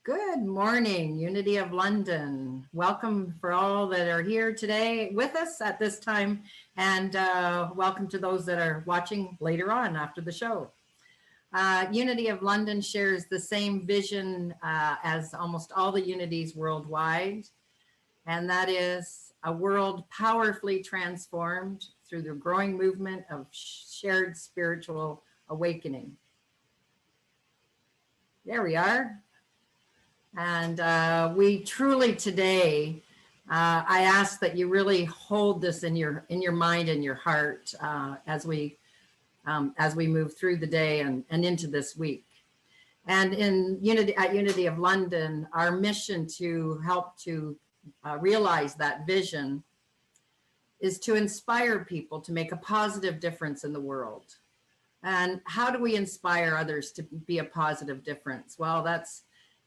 Good morning, Unity of London. Welcome for all that are here today with us at this time, and welcome to those that are watching later on after the show. Unity of London shares the same vision as almost all the unities worldwide, and that is a world powerfully transformed through the growing movement of shared spiritual awakening. There we are. And we truly today, I ask that you really hold this in your mind and your heart as we move through the day and into this week. And at Unity of London, our mission to help to realize that vision is to inspire people to make a positive difference in the world. And how do we inspire others to be a positive difference? Well, that's,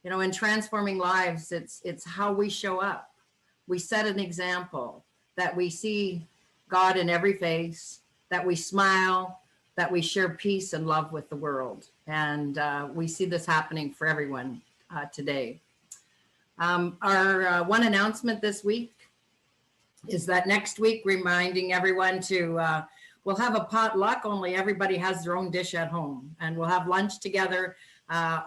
you know, in transforming lives, it's how we show up. We set an example that we see God in every face, that we smile, that we share peace and love with the world. And we see this happening for everyone today. Our one announcement this week is that next week, reminding everyone to, we'll have a potluck, only everybody has their own dish at home. And we'll have lunch together.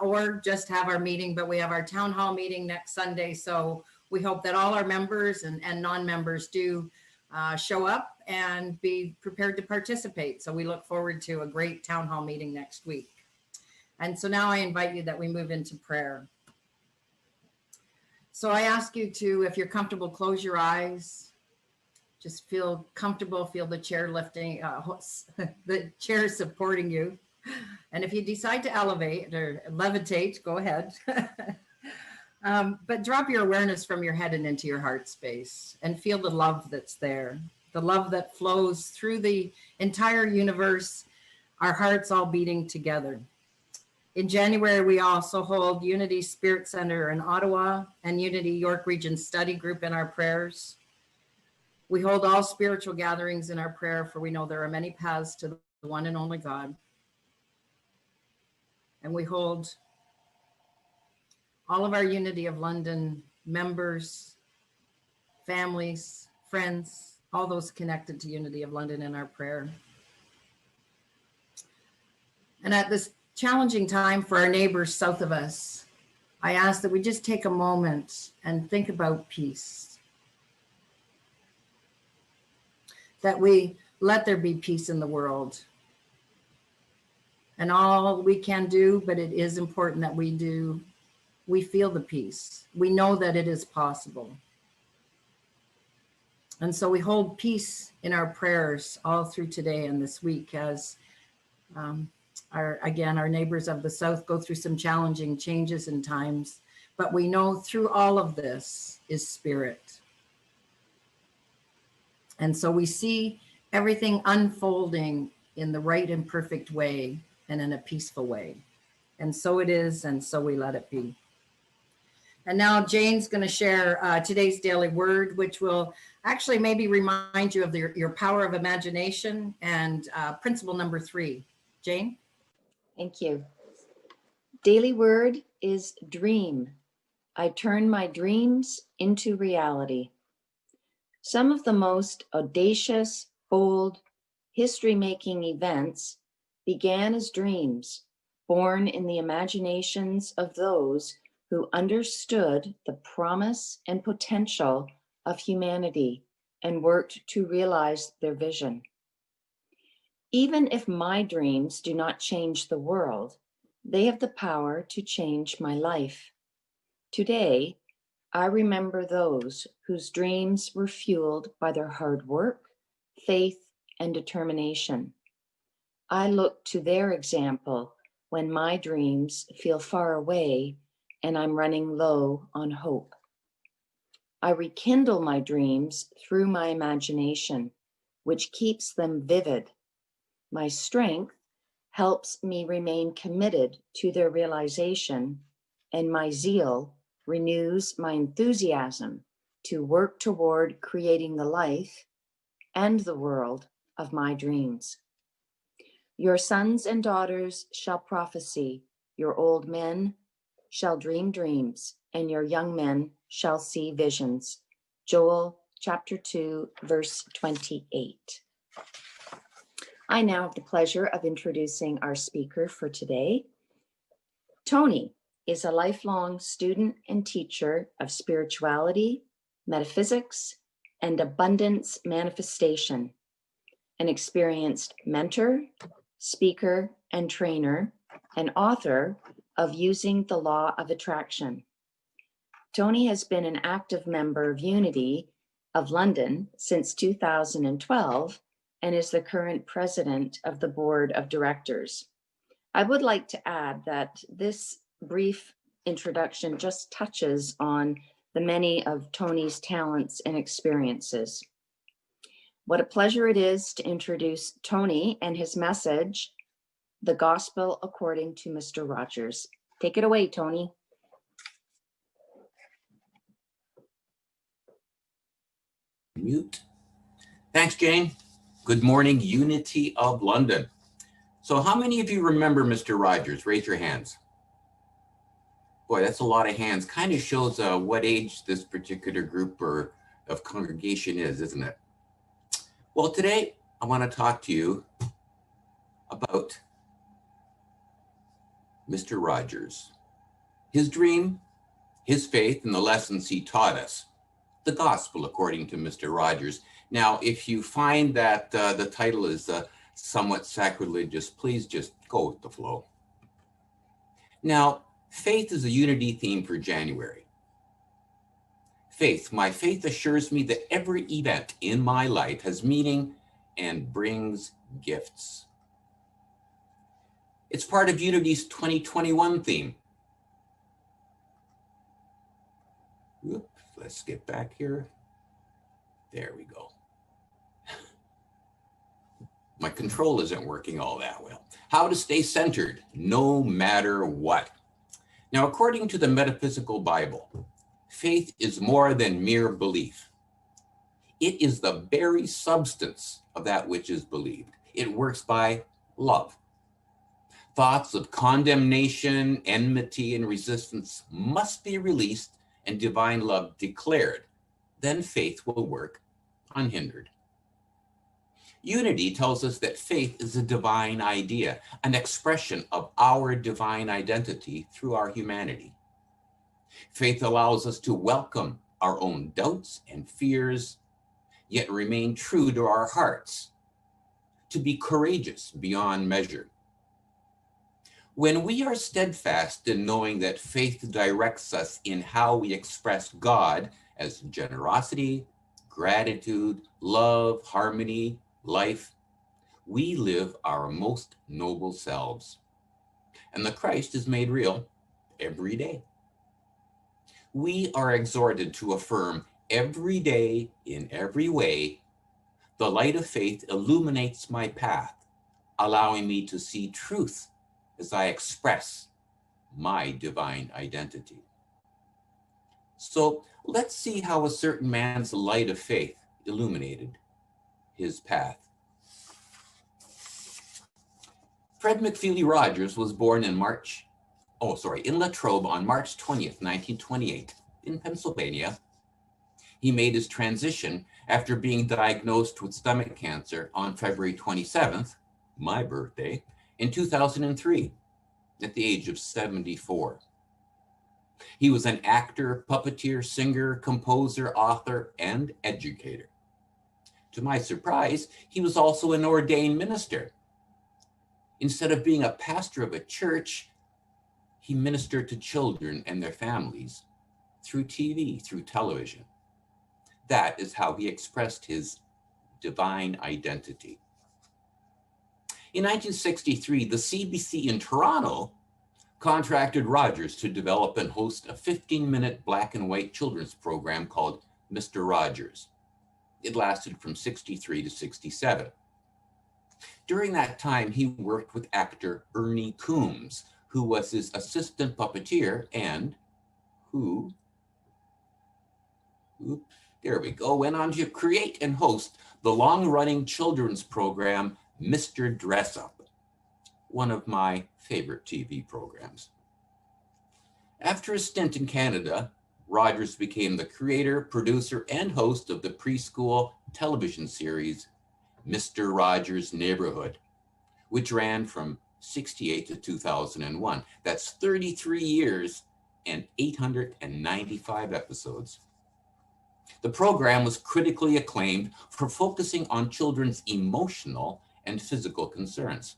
Or just have our meeting, but we have our town hall meeting next Sunday. So we hope that all our members and non-members do show up and be prepared to participate. So we look forward to a great town hall meeting next week. And so now I invite you that we move into prayer. So I ask you to, if you're comfortable, close your eyes. Just feel comfortable, feel the chair lifting, the chair supporting you. And if you decide to elevate or levitate, go ahead. But drop your awareness from your head and into your heart space and feel the love that's there, the love that flows through the entire universe, our hearts all beating together. In January, we also hold Unity Spirit Center in Ottawa and Unity York Region Study Group in our prayers. We hold all spiritual gatherings in our prayer, for we know there are many paths to the one and only God. And we hold all of our Unity of London members, families, friends, all those connected to Unity of London in our prayer. And at this challenging time for our neighbors south of us, I ask that we just take a moment and think about peace. That we let there be peace in the world. And all we can do, but it is important that we feel the peace. We know that it is possible. And so we hold peace in our prayers all through today and this week as our neighbors of the South go through some challenging changes in times. But we know through all of this is spirit. And so we see everything unfolding in the right and perfect way and in a peaceful way. And so it is, and so we let it be. And now Jane's going to share today's daily word, which will actually maybe remind you of your power of imagination and principle number 3. Jane? Thank you. Daily word is dream. I turn my dreams into reality. Some of the most audacious, bold, history-making events began as dreams, born in the imaginations of those who understood the promise and potential of humanity and worked to realize their vision. Even if my dreams do not change the world, they have the power to change my life. Today, I remember those whose dreams were fueled by their hard work, faith, and determination. I look to their example when my dreams feel far away and I'm running low on hope. I rekindle my dreams through my imagination, which keeps them vivid. My strength helps me remain committed to their realization, and my zeal renews my enthusiasm to work toward creating the life and the world of my dreams. Your sons and daughters shall prophesy, your old men shall dream dreams, and your young men shall see visions. Joel chapter 2, verse 28. I now have the pleasure of introducing our speaker for today. Tony is a lifelong student and teacher of spirituality, metaphysics, and abundance manifestation, an experienced mentor, speaker, and trainer, and author of Using the Law of Attraction. Tony has been an active member of Unity of London since 2012 and is the current president of the board of directors. I would like to add that this brief introduction just touches on the many of Tony's talents and experiences. What a pleasure it is to introduce Tony and his message, The Gospel According to Mr. Rogers. Take it away, Tony. Mute. Thanks, Jane. Good morning, Unity of London. So how many of you remember Mr. Rogers? Raise your hands. Boy, that's a lot of hands. Kind of shows what age this particular group or of congregation is, isn't it? Well, today I want to talk to you about Mr. Rogers, his dream, his faith, and the lessons he taught us. The Gospel According to Mr. Rogers. Now, if you find that the title is somewhat sacrilegious, please just go with the flow. Now, faith is a unity theme for January. Faith, my faith assures me that every event in my life has meaning and brings gifts. It's part of Unity's 2021 theme. Oops, let's get back here. There we go. My control isn't working all that well. How to stay centered no matter what. Now, according to the Metaphysical Bible, faith is more than mere belief. It is the very substance of that which is believed. It works by love. Thoughts of condemnation, enmity, and resistance must be released and divine love declared. Then faith will work unhindered. Unity tells us that faith is a divine idea, an expression of our divine identity through our humanity. Faith allows us to welcome our own doubts and fears, yet remain true to our hearts, to be courageous beyond measure. When we are steadfast in knowing that faith directs us in how we express God as generosity, gratitude, love, harmony, life, we live our most noble selves. And the Christ is made real every day. We are exhorted to affirm every day in every way, the light of faith illuminates my path, allowing me to see truth as I express my divine identity. So let's see how a certain man's light of faith illuminated his path. Fred McFeely Rogers was born in Latrobe on March 20th, 1928 in Pennsylvania. He made his transition after being diagnosed with stomach cancer on February 27th, my birthday, in 2003 at the age of 74. He was an actor, puppeteer, singer, composer, author, and educator. To my surprise, he was also an ordained minister. Instead of being a pastor of a church, he ministered to children and their families through TV, through television. That is how he expressed his divine identity. In 1963, the CBC in Toronto contracted Rogers to develop and host a 15-minute black and white children's program called Mr. Rogers. It lasted from 63 to 67. During that time, he worked with actor Ernie Coombs, who was his assistant puppeteer and who, there we go, went on to create and host the long-running children's program, Mr. Dress Up, one of my favorite TV programs. After a stint in Canada, Rogers became the creator, producer, and host of the preschool television series Mr. Rogers' Neighborhood, which ran from 1968 to 2001. That's 33 years and 895 episodes. The program was critically acclaimed for focusing on children's emotional and physical concerns.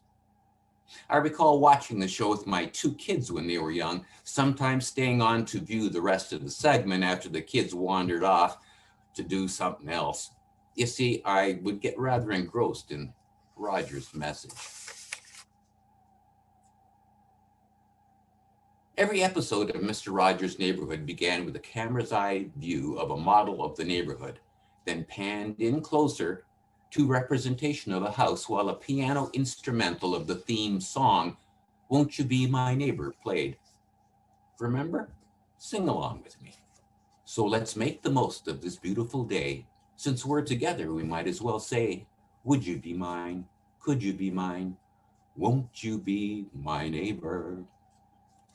I recall watching the show with my two kids when they were young, sometimes staying on to view the rest of the segment after the kids wandered off to do something else. You see, I would get rather engrossed in Roger's message. Every episode of Mr. Rogers' Neighborhood began with a camera's eye view of a model of the neighborhood, then panned in closer to representation of a house while a piano instrumental of the theme song, Won't You Be My Neighbor, played. Remember? Sing along with me. So let's make the most of this beautiful day. Since we're together, we might as well say, would you be mine? Could you be mine? Won't you be my neighbor?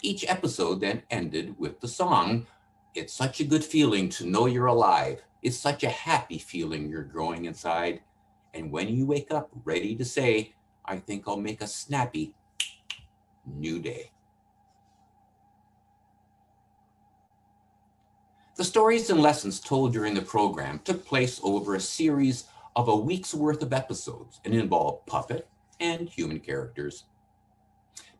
Each episode then ended with the song, It's such a good feeling to know you're alive. It's such a happy feeling you're growing inside. And when you wake up ready to say, I think I'll make a snappy new day. The stories and lessons told during the program took place over a series of a week's worth of episodes and involved puppet and human characters.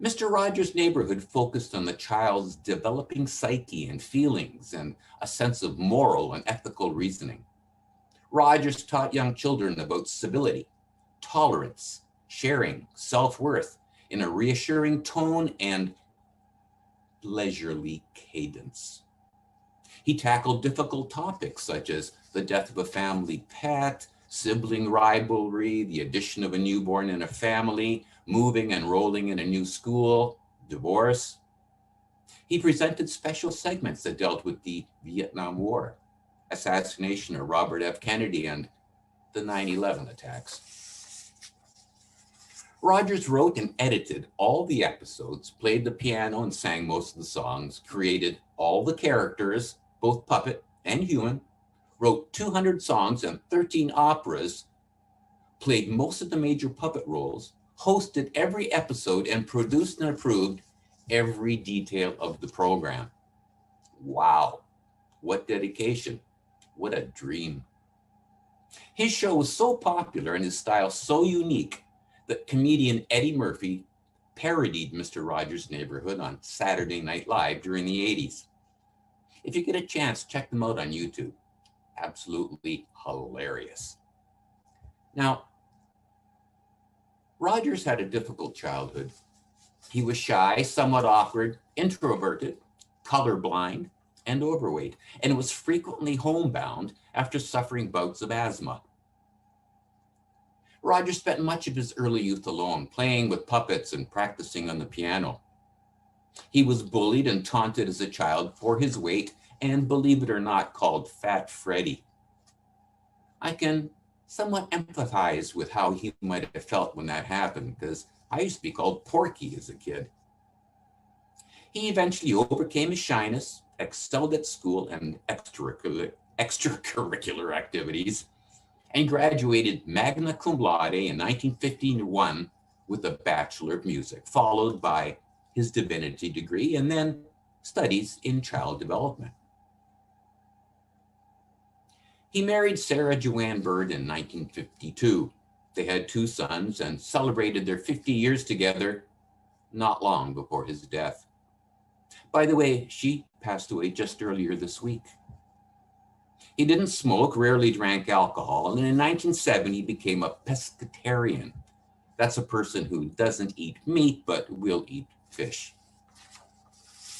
Mr. Rogers' Neighborhood focused on the child's developing psyche and feelings and a sense of moral and ethical reasoning. Rogers taught young children about civility, tolerance, sharing, self-worth in a reassuring tone and leisurely cadence. He tackled difficult topics such as the death of a family pet, sibling rivalry, the addition of a newborn in a family, moving and enrolling in a new school, divorce. He presented special segments that dealt with the Vietnam War, assassination of Robert F. Kennedy, and the 9/11 attacks. Rogers wrote and edited all the episodes, played the piano and sang most of the songs, created all the characters, both puppet and human, wrote 200 songs and 13 operas, played most of the major puppet roles, hosted every episode, and produced and approved every detail of the program. Wow, what dedication, what a dream. His show was so popular and his style so unique that comedian Eddie Murphy parodied Mr. Rogers' Neighborhood on Saturday Night Live during the 80s. If you get a chance, check them out on YouTube. Absolutely hilarious. Now, Rogers had a difficult childhood. He was shy, somewhat awkward, introverted, colorblind, and overweight, and was frequently homebound after suffering bouts of asthma. Rogers spent much of his early youth alone, playing with puppets and practicing on the piano. He was bullied and taunted as a child for his weight and, believe it or not, called Fat Freddy. I can somewhat empathize with how he might have felt when that happened, because I used to be called Porky as a kid. He eventually overcame his shyness, excelled at school and extracurricular activities, and graduated magna cum laude in 1951 with a Bachelor of Music, followed by his divinity degree and then studies in child development. He married Sarah Joanne Bird in 1952. They had 2 sons and celebrated their 50 years together not long before his death. By the way, she passed away just earlier this week. He didn't smoke, rarely drank alcohol, and in 1970 he became a pescatarian. That's a person who doesn't eat meat but will eat fish.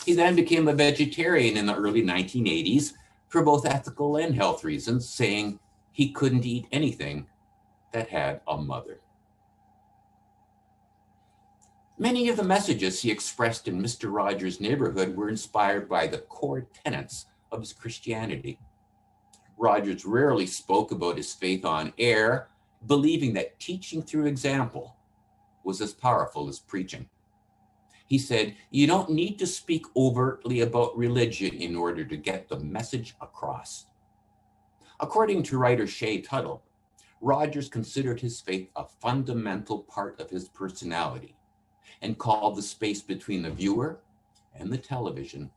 He then became a vegetarian in the early 1980s for both ethical and health reasons, saying he couldn't eat anything that had a mother. Many of the messages he expressed in Mr. Rogers' Neighborhood were inspired by the core tenets of his Christianity. Rogers rarely spoke about his faith on air, believing that teaching through example was as powerful as preaching. He said, "You don't need to speak overtly about religion in order to get the message across." According to writer Shay Tuttle, Rogers considered his faith a fundamental part of his personality and called the space between the viewer and the television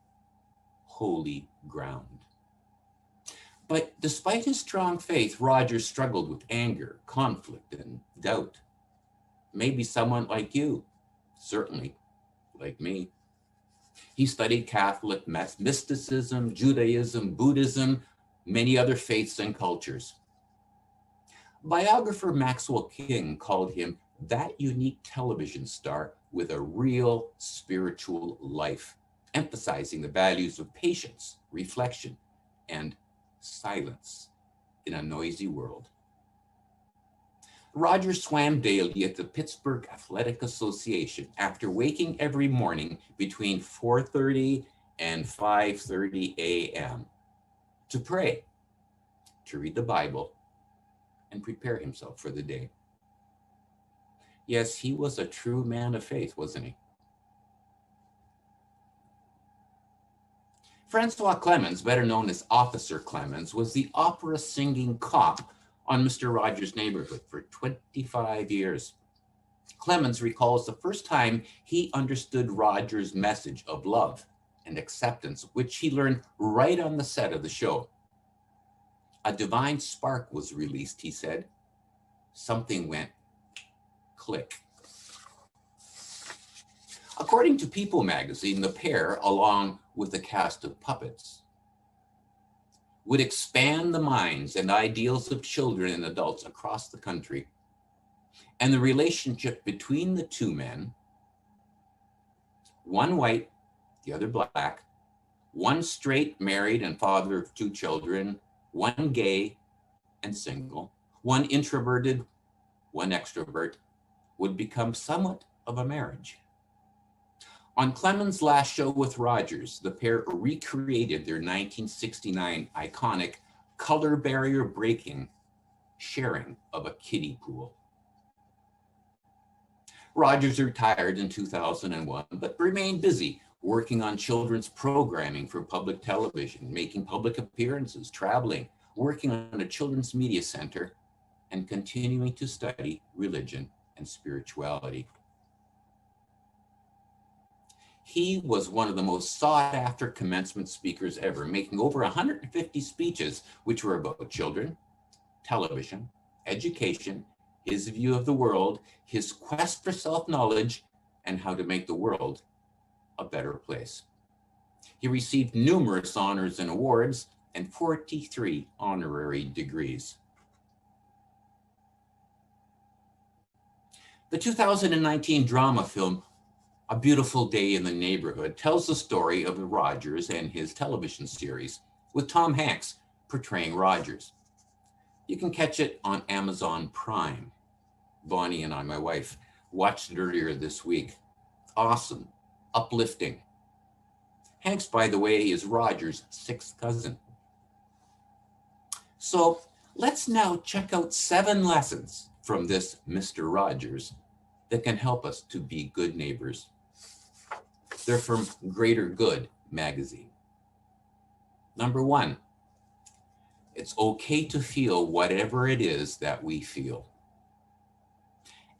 holy ground. But despite his strong faith, Rogers struggled with anger, conflict, and doubt. Maybe someone like you, certainly like me. He studied Catholic mysticism, Judaism, Buddhism, many other faiths and cultures. Biographer Maxwell King called him that unique television star with a real spiritual life, emphasizing the values of patience, reflection, and silence in a noisy world. Rogers swam daily at the Pittsburgh Athletic Association after waking every morning between 4:30 and 5:30 a.m. to pray, to read the Bible, and prepare himself for the day. Yes, he was a true man of faith, wasn't he? Francois Clemens, better known as Officer Clemens, was the opera singing cop on Mr. Rogers' Neighborhood for 25 years. Clemens recalls the first time he understood Rogers' message of love and acceptance, which he learned right on the set of the show. A divine spark was released, he said. Something went click. According to People magazine, the pair, along with a cast of puppets, would expand the minds and ideals of children and adults across the country. And the relationship between the two men, one white, the other black, one straight, married and father of 2 children, one gay and single, one introverted, one extrovert, would become somewhat of a marriage. On Clemens' last show with Rogers, the pair recreated their 1969 iconic color barrier breaking sharing of a kiddie pool. Rogers retired in 2001, but remained busy working on children's programming for public television, making public appearances, traveling, working on a children's media center, and continuing to study religion and spirituality. He was one of the most sought after commencement speakers ever, making over 150 speeches, which were about children, television, education, his view of the world, his quest for self-knowledge, and how to make the world a better place. He received numerous honors and awards and 43 honorary degrees. The 2019 drama film, A Beautiful Day in the Neighborhood, tells the story of Rogers and his television series, with Tom Hanks portraying Rogers. You can catch it on Amazon Prime. Bonnie and I, my wife, watched it earlier this week. Awesome, uplifting. Hanks, by the way, is Rogers' 6th cousin. So let's now check out 7 lessons from this Mr. Rogers that can help us to be good neighbors. They're from Greater Good magazine. Number 1, it's okay to feel whatever it is that we feel.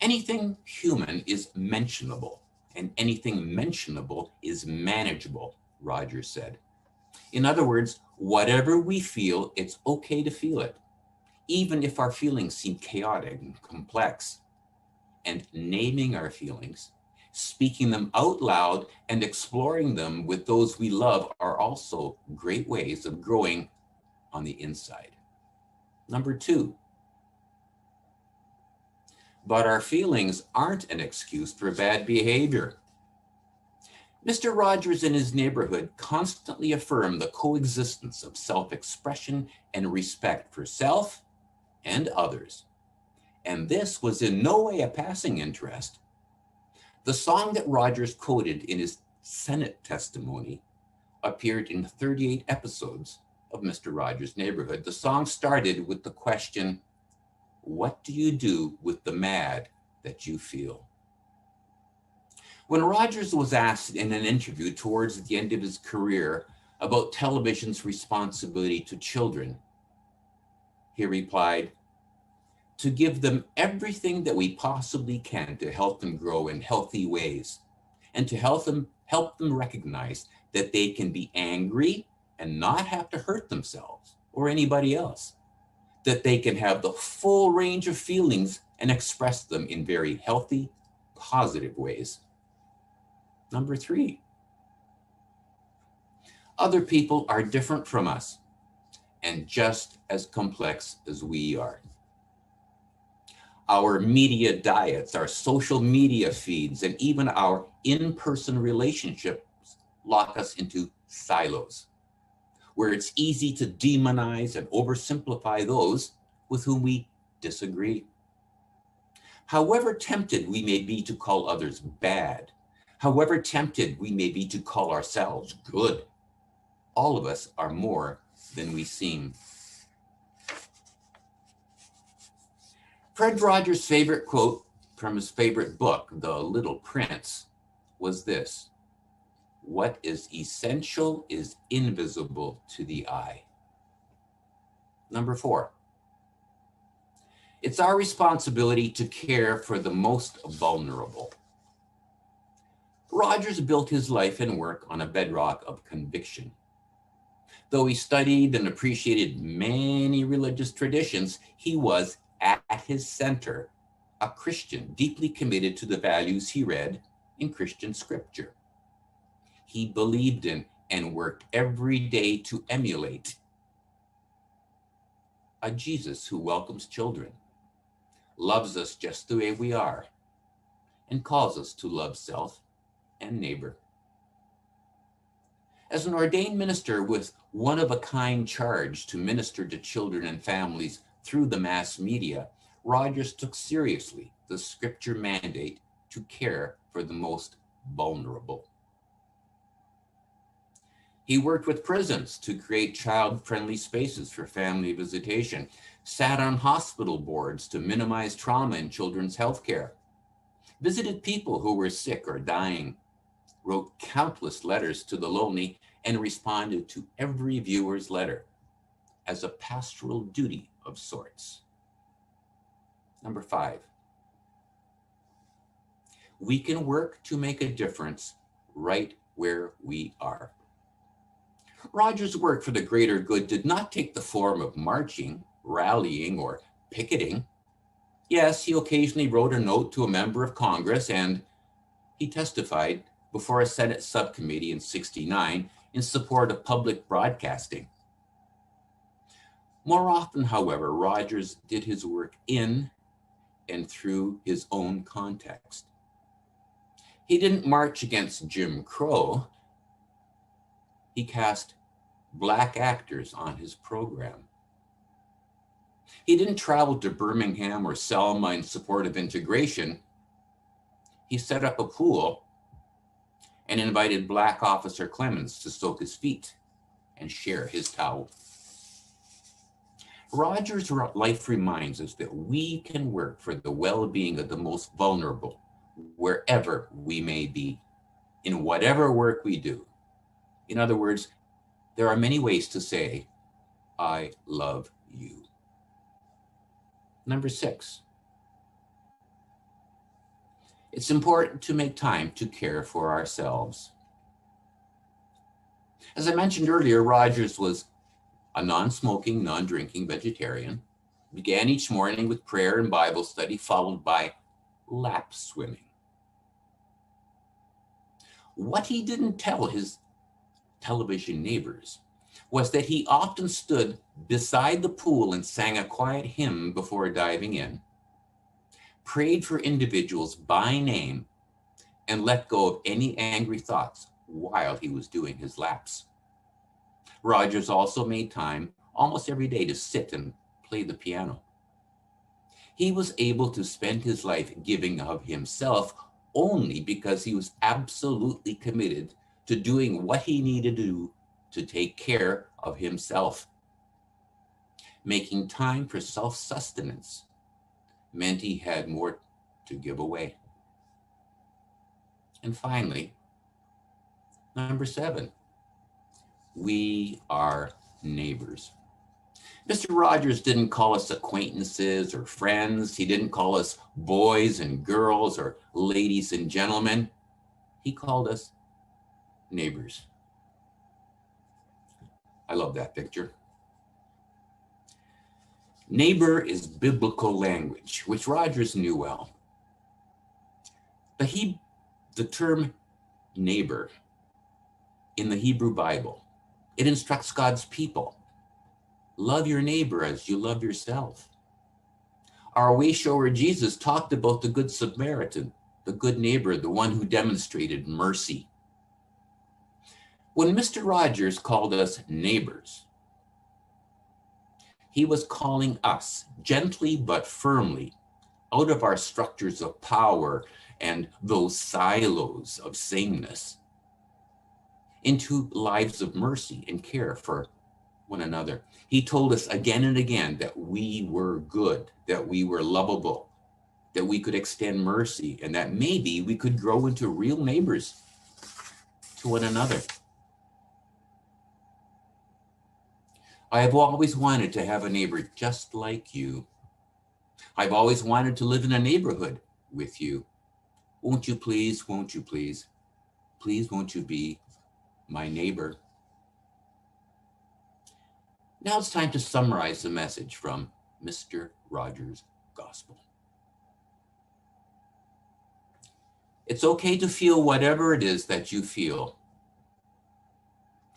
Anything human is mentionable, and anything mentionable is manageable, Rogers said. In other words, whatever we feel, it's okay to feel it, even if our feelings seem chaotic and complex. And naming our feelings, speaking them out loud, and exploring them with those we love are also great ways of growing on the inside. Number 2, but our feelings aren't an excuse for bad behavior. Mr. Rogers and his neighborhood constantly affirm the coexistence of self-expression and respect for self and others. And this was in no way a passing interest. The song that Rogers quoted in his Senate testimony appeared in 38 episodes of Mr. Rogers' Neighborhood. The song started with the question, "What do you do with the mad that you feel?" When Rogers was asked in an interview towards the end of his career about television's responsibility to children, he replied, "To give them everything that we possibly can to help them grow in healthy ways, and to help them recognize that they can be angry and not have to hurt themselves or anybody else, that they can have the full range of feelings and express them in very healthy, positive ways." Number 3, other people are different from us and just as complex as we are. Our media diets, our social media feeds, and even our in-person relationships lock us into silos, where it's easy to demonize and oversimplify those with whom we disagree. However tempted we may be to call others bad, however tempted we may be to call ourselves good, all of us are more than we seem. Fred Rogers' favorite quote from his favorite book, The Little Prince, was this: "What is essential is invisible to the eye." Number 4, it's our responsibility to care for the most vulnerable. Rogers built his life and work on a bedrock of conviction. Though he studied and appreciated many religious traditions, he was at his center a Christian deeply committed to the values he read in Christian scripture. He believed in and worked every day to emulate a Jesus who welcomes children, loves us just the way we are, and calls us to love self and neighbor. As an ordained minister with one-of-a-kind charge to minister to children and families through the mass media, Rogers took seriously the scripture mandate to care for the most vulnerable. He worked with prisons to create child-friendly spaces for family visitation, sat on hospital boards to minimize trauma in children's health care, visited people who were sick or dying, wrote countless letters to the lonely, and responded to every viewer's letter as a pastoral duty of sorts. Number 5, we can work to make a difference right where we are. Rogers' work for the greater good did not take the form of marching, rallying, or picketing. Yes, he occasionally wrote a note to a member of Congress, and he testified before a Senate subcommittee in '69 in support of public broadcasting. More often, however, Rogers did his work in and through his own context. He didn't march against Jim Crow. He cast Black actors on his program. He didn't travel to Birmingham or Selma in support of integration. He set up a pool and invited Black Officer Clemens to soak his feet and share his towel. Rogers' life reminds us that we can work for the well-being of the most vulnerable, wherever we may be, in whatever work we do. In other words, there are many ways to say, "I love you." Number 6, it's important to make time to care for ourselves. As I mentioned earlier, Rogers was a non-smoking, non-drinking vegetarian, began each morning with prayer and Bible study, followed by lap swimming. What he didn't tell his television neighbors was that he often stood beside the pool and sang a quiet hymn before diving in, prayed for individuals by name, and let go of any angry thoughts while he was doing his laps. Rogers also made time almost every day to sit and play the piano. He was able to spend his life giving of himself only because he was absolutely committed to doing what he needed to do to take care of himself. Making time for self-sustenance meant he had more to give away. And finally, number 7, we are neighbors. Mr. Rogers didn't call us acquaintances or friends. He didn't call us boys and girls or ladies and gentlemen. He called us neighbors. I love that picture. Neighbor is biblical language, which Rogers knew well. The term neighbor in the Hebrew Bible, it instructs God's people. Love your neighbor as you love yourself. Our wayshower Jesus talked about the Good Samaritan, the good neighbor, the one who demonstrated mercy. When Mr. Rogers called us neighbors, he was calling us gently but firmly out of our structures of power and those silos of sameness into lives of mercy and care for one another. He told us again and again that we were good, that we were lovable, that we could extend mercy, and that maybe we could grow into real neighbors to one another. I have always wanted to have a neighbor just like you. I've always wanted to live in a neighborhood with you. Won't you please, won't you please, please won't you be my neighbor? Now it's time to summarize the message from Mr. Rogers' Gospel. It's okay to feel whatever it is that you feel.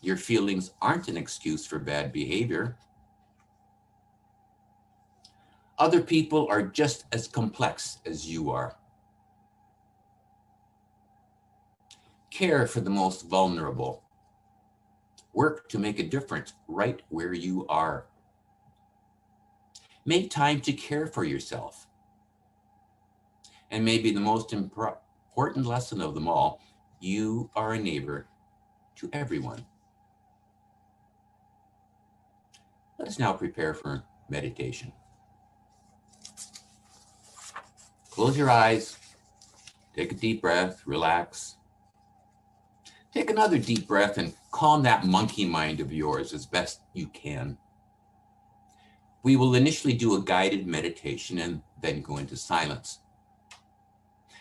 Your feelings aren't an excuse for bad behavior. Other people are just as complex as you are. Care for the most vulnerable. Work to make a difference right where you are. Make time to care for yourself. And maybe the most important lesson of them all, you are a neighbor to everyone. Let us now prepare for meditation. Close your eyes, take a deep breath, relax. Take another deep breath and calm that monkey mind of yours as best you can. We will initially do a guided meditation and then go into silence.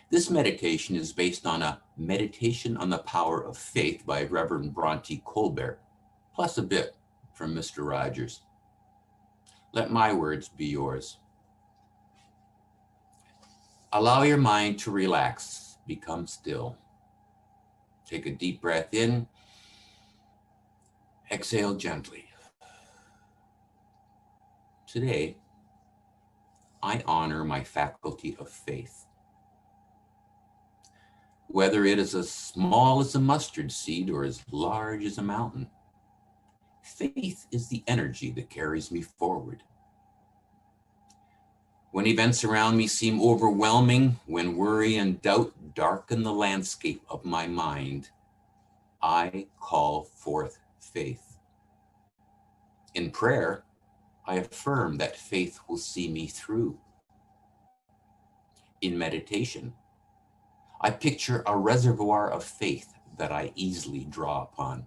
This meditation is based on a Meditation on the Power of Faith by Reverend Bronte Colbert, plus a bit from Mr. Rogers. Let my words be yours. Allow your mind to relax, become still. Take a deep breath in, exhale gently. Today, I honor my faculty of faith. Whether it is as small as a mustard seed or as large as a mountain, faith is the energy that carries me forward. When events around me seem overwhelming, when worry and doubt darken the landscape of my mind, I call forth faith. In prayer, I affirm that faith will see me through. In meditation, I picture a reservoir of faith that I easily draw upon.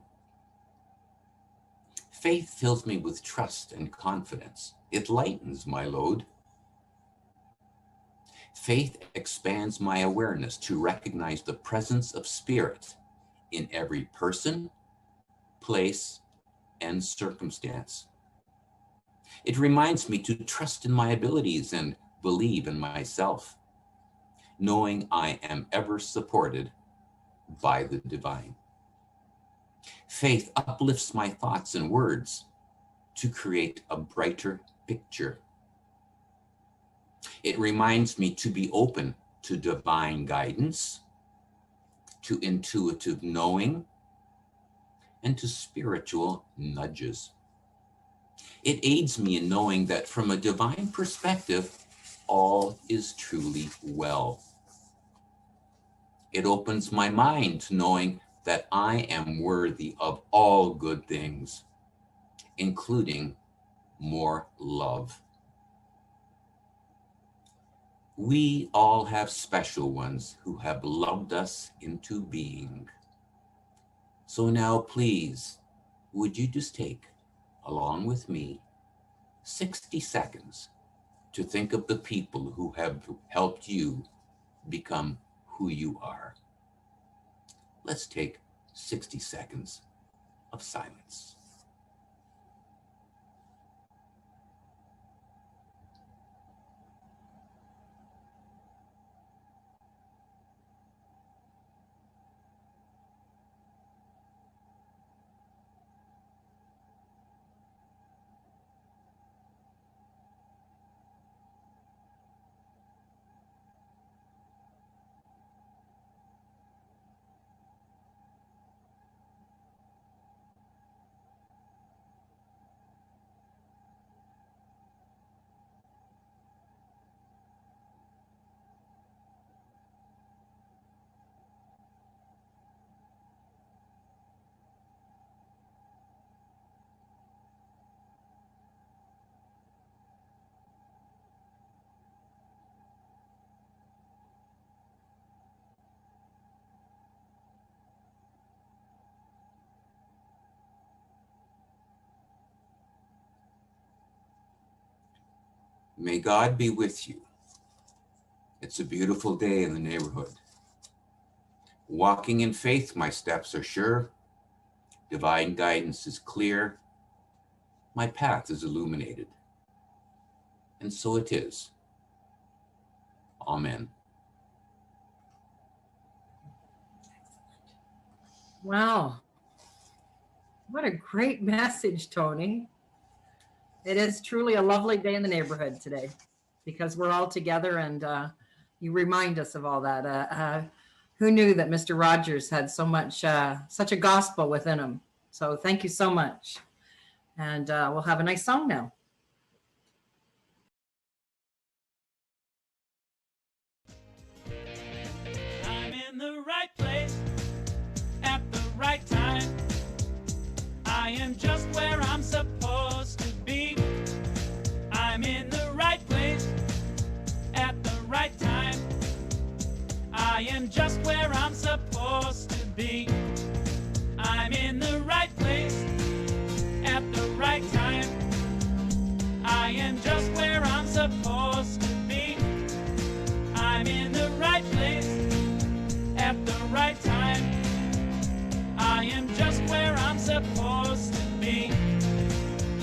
Faith fills me with trust and confidence. It lightens my load. Faith expands my awareness to recognize the presence of spirit in every person, place, and circumstance. It reminds me to trust in my abilities and believe in myself, knowing I am ever supported by the divine. Faith uplifts my thoughts and words to create a brighter picture. It reminds me to be open to divine guidance, to intuitive knowing, and to spiritual nudges. It aids me in knowing that from a divine perspective, all is truly well. It opens my mind to knowing that I am worthy of all good things, including more love. We all have special ones who have loved us into being. So now please, would you just take, along with me, 60 seconds to think of the people who have helped you become who you are. Let's take 60 seconds of silence. May God be with you. It's a beautiful day in the neighborhood. Walking in faith, my steps are sure. Divine guidance is clear. My path is illuminated. And so it is. Amen. Wow. What a great message, Tony. It is truly a lovely day in the neighborhood today because we're all together, and you remind us of all that. Who knew that Mr. Rogers had so much, such a gospel within him? So thank you so much. And we'll have a nice song now. I'm in the right place at the right time. I am just where I'm supposed to be. I'm in the right place at the right time. I am just where I'm supposed to be. I'm in the right place at the right time. I am just where I'm supposed to be. I'm in the right place at the right time. I am just where I'm supposed to be.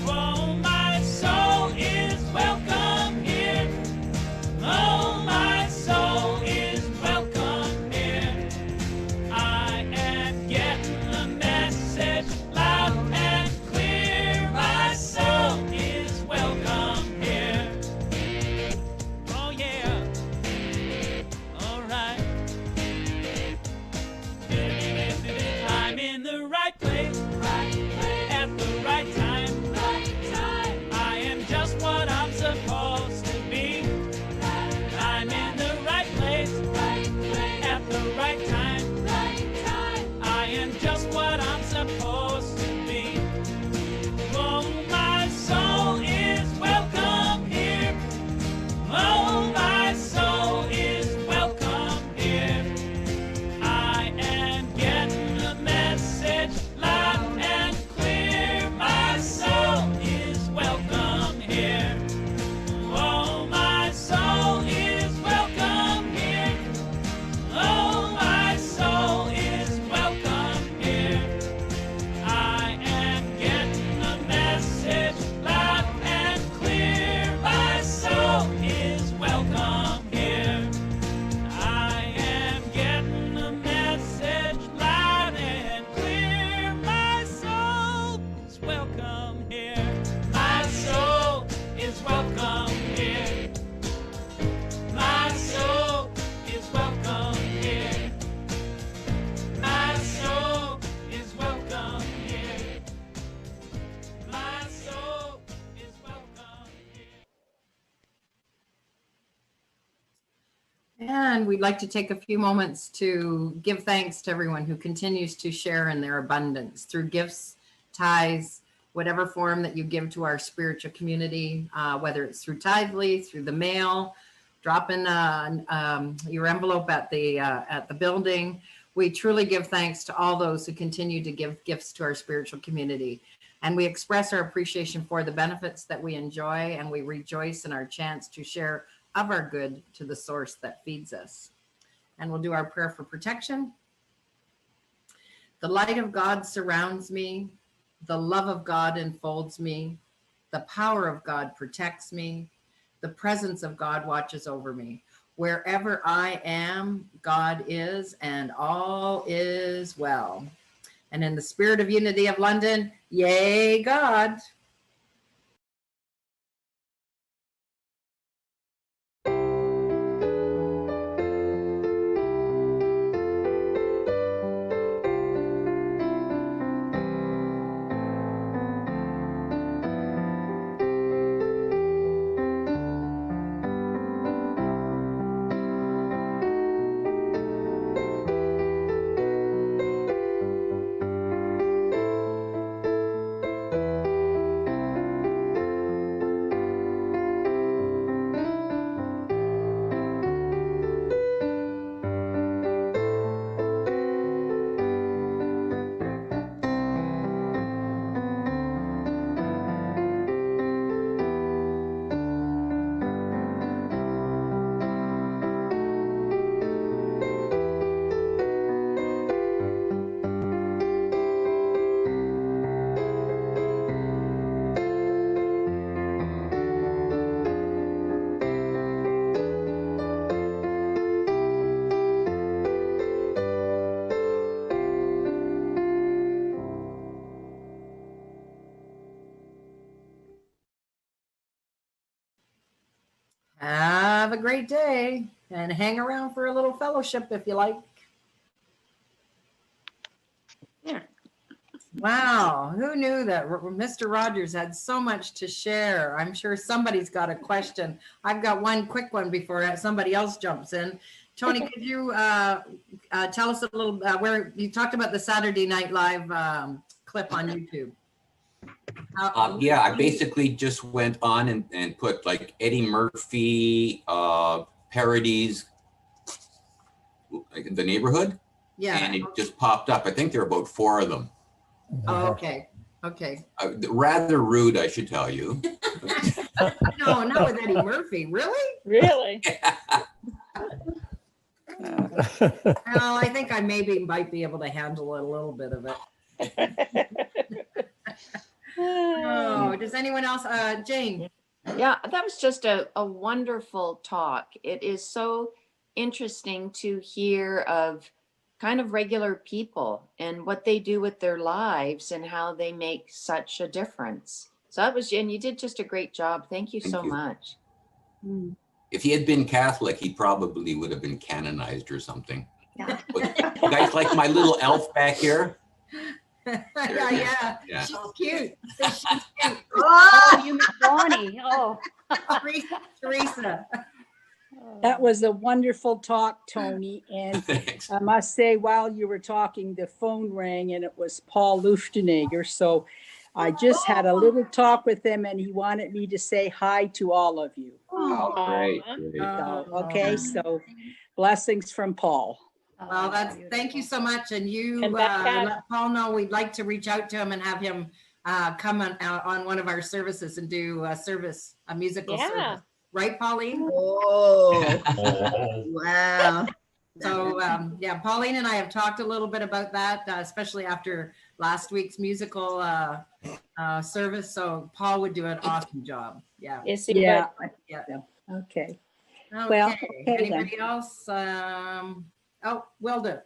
Oh, my soul is welcome here. Oh, my soul is welcome here. I am getting the message loud and clear. My soul is welcome here. Oh, yeah. All right. I'm in the right place at the right time. I am just what I'm supposed to be. I'm in the right place at the right time. I am just what I'm supposed to be. Oh, my soul is welcome here. Oh, my soul is welcome here. I am getting the message loud and clear. My soul is welcome here. Oh, my soul is welcome here. Oh, my soul is welcome here. I am getting the message loud and clear. My soul is welcome here. I am getting the message loud and clear. My soul is welcome here. My soul is welcome here. My soul is welcome here. My soul is welcome here. My soul is welcome here. And we'd like to take a few moments to give thanks to everyone who continues to share in their abundance through gifts, tithes, whatever form that you give to our spiritual community, whether it's through Tithely, through the mail, drop in your envelope at the building. We truly give thanks to all those who continue to give gifts to our spiritual community. And we express our appreciation for the benefits that we enjoy, and we rejoice in our chance to share of our good to the source that feeds us. And we'll do our prayer for protection. The light of God surrounds me. The love of God enfolds me. The power of God protects me. The presence of God watches over me. Wherever I am, God is, and all is well. And in the spirit of unity of London, yay, God. Have a great day and hang around for a little fellowship if you like. Yeah. Wow, who knew that Mr. Rogers had so much to share? I'm sure somebody's got a question. I've got one quick one before somebody else jumps in. Tony, could you tell us a little where you talked about the Saturday Night Live clip on YouTube? Yeah, I basically just went on and put like Eddie Murphy parodies, like The Neighborhood. Yeah. And it just popped up. I think there are about 4 of them. Oh, okay. Okay. Rather rude, I should tell you. No, not with Eddie Murphy. Really? Really? Well, I think I might be able to handle a little bit of it. Oh, does anyone else? Jane? Yeah, that was just a wonderful talk. It is so interesting to hear of kind of regular people and what they do with their lives and how they make such a difference. So that was, and you did just a great job. Thank you so much. If he had been Catholic, he probably would have been canonized or something. Yeah. But you guys like my little elf back here? Yeah. She's cute. She's cute. Oh, you mean Bonnie. Oh. Teresa. That was a wonderful talk, Tony. And Thanks. I must say, while you were talking, the phone rang and it was Paul Luftenegger. So I just had a little talk with him and he wanted me to say hi to all of you. Oh, great. So, okay, so blessings from Paul. Well, thank you so much. And you And let Paul know we'd like to reach out to him and have him come on one of our services and do a musical service. Right, Pauline? Oh, wow. So yeah, Pauline and I have talked a little bit about that, especially after last week's musical service. So Paul would do an awesome job. Yeah. Yes, Yeah. Yeah. Okay. Okay. Well, okay Anybody else? Oh, Wilda.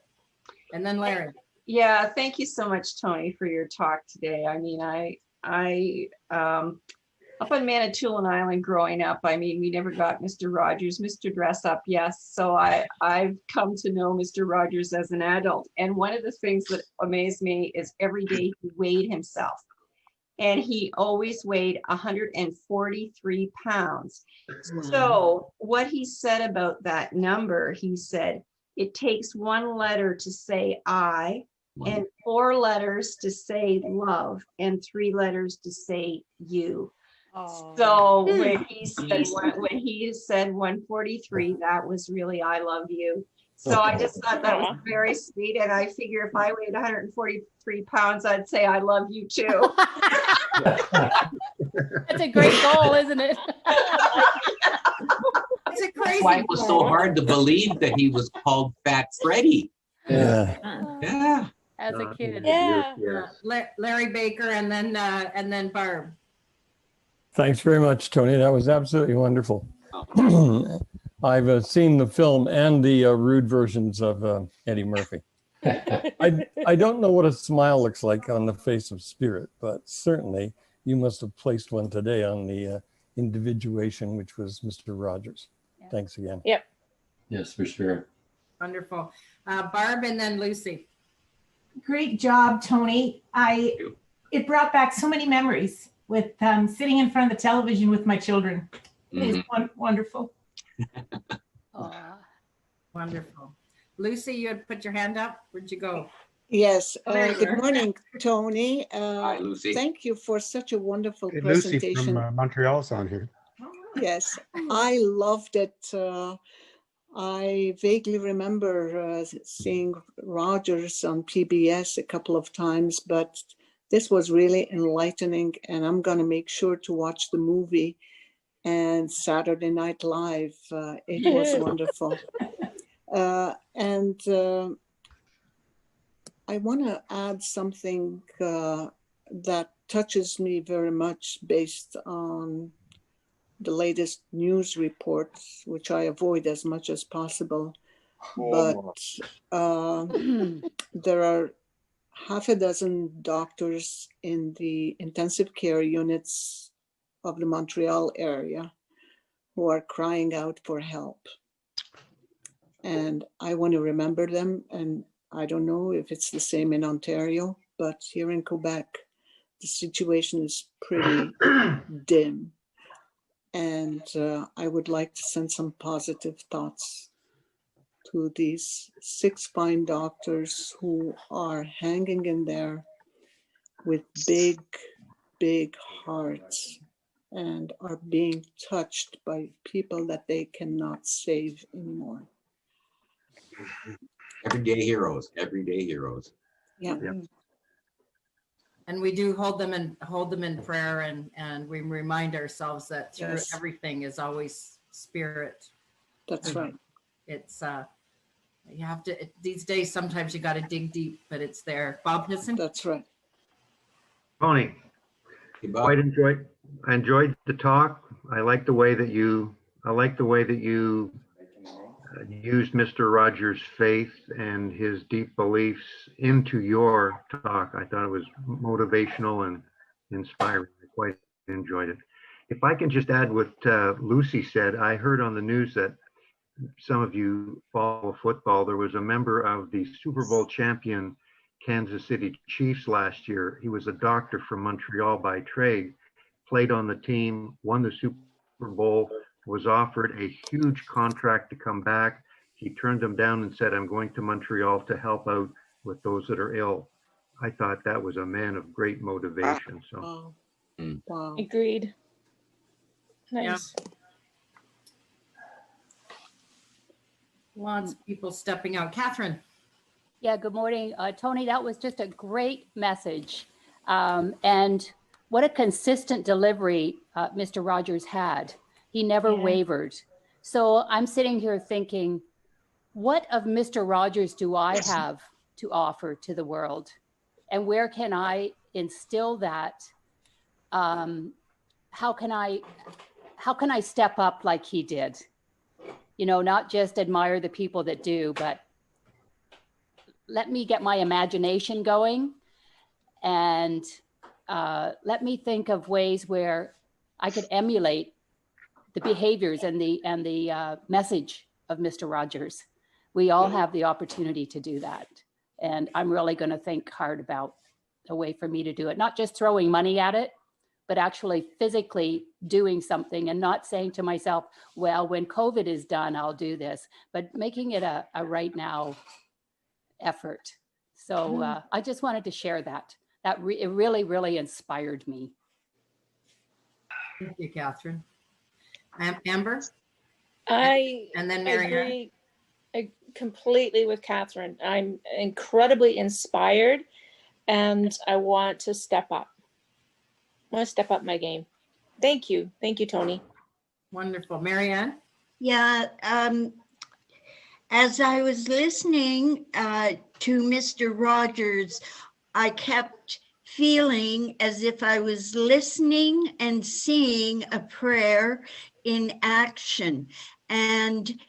And then Larry. Yeah, thank you so much, Tony, for your talk today. I mean, I up on Manitoulin Island growing up, I mean, we never got Mr. Rogers, Mr. Dress Up, yes. So I've come to know Mr. Rogers as an adult. And one of the things that amazed me is every day he weighed himself. And he always weighed 143 pounds. Wow. So what he said about that number, he said, it takes 1 letter to say I, and 4 letters to say love, and 3 letters to say you. Oh. So when he said 143, that was really I love you. So I just thought that was very sweet. And I figure if I weighed 143 pounds, I'd say I love you too. That's a great goal, isn't it? It's a That's crazy why it was so goal. hard to believe that he was called Fat Freddy. Yeah. Yeah. As a kid. Yeah. Larry Baker and then Barb. Thanks very much, Tony. That was absolutely wonderful. I've seen the film and the rude versions of Eddie Murphy. I don't know what a smile looks like on the face of spirit, but certainly you must have placed one today on the individuation, which was Mr. Rogers. Yeah. Thanks again. Yep. Yes, for sure. Wonderful. Barb and then Lucy. Great job, Tony. It brought back so many memories with sitting in front of the television with my children. It was wonderful. Aw. Wonderful. Lucy, you had put your hand up. Where'd you go? Yes. There you Good are. morning, Tony. Hi, Lucy. Thank you for such a wonderful Hey, Lucy presentation. from Montreal's on here. Yes, I loved it. I vaguely remember seeing Rogers on PBS a couple of times, but this was really enlightening, and I'm going to make sure to watch the movie and Saturday Night Live. It was wonderful. And I want to add something that touches me very much based on the latest news reports, which I avoid as much as possible. But there are half a dozen doctors in the intensive care units of the Montreal area who are crying out for help. And I want to remember them. And I don't know if it's the same in Ontario, but here in Quebec, the situation is pretty dim. And I would like to send some positive thoughts to these 6 fine doctors who are hanging in there with big, big hearts and are being touched by people that they cannot save anymore. Everyday heroes, everyday heroes. Yeah. And we do hold them in prayer, and we remind ourselves that through Yes. everything is always spirit. That's right. It's you have to these days. Sometimes you got to dig deep, but it's there. Bob Nissen. That's right. Tony, Hey, Bob. I enjoyed the talk. I like the way that you used Mr. Rogers' faith and his deep beliefs into your talk. I thought it was motivational and inspiring. I quite enjoyed it. If I can just add what Lucy said, I heard on the news that some of you follow football. There was a member of the Super Bowl champion Kansas City Chiefs last year. He was a doctor from Montreal by trade, played on the team, won the Super Bowl, was offered a huge contract to come back. He turned them down and said, I'm going to Montreal to help out with those that are ill. I thought that was a man of great motivation. So, Wow. Agreed. Nice. Lots of people stepping out. Catherine. Yeah, good morning. Tony, that was just a great message. And what a consistent delivery Mr. Rogers had. He never wavered. So I'm sitting here thinking, what of Mr. Rogers do I have to offer to the world? And where can I instill that? How can I step up like he did? You know, not just admire the people that do, but let me get my imagination going and let me think of ways where I could emulate the behaviors and the message of Mr. Rogers. We all have the opportunity to do that. And I'm really going to think hard about a way for me to do it, not just throwing money at it, but actually physically doing something and not saying to myself, well, when COVID is done, I'll do this, but making it a right now effort. So I just wanted to share that. It really, really inspired me. Thank you, Catherine. Amber? I And then Mary Ann. agree completely with Catherine. I'm incredibly inspired and I want to step up. I want to step up my game. Thank you. Thank you, Tony. Wonderful. Mary Ann? Yeah, as I was listening to Mr. Rogers, I kept feeling as if I was listening and seeing a prayer in action. And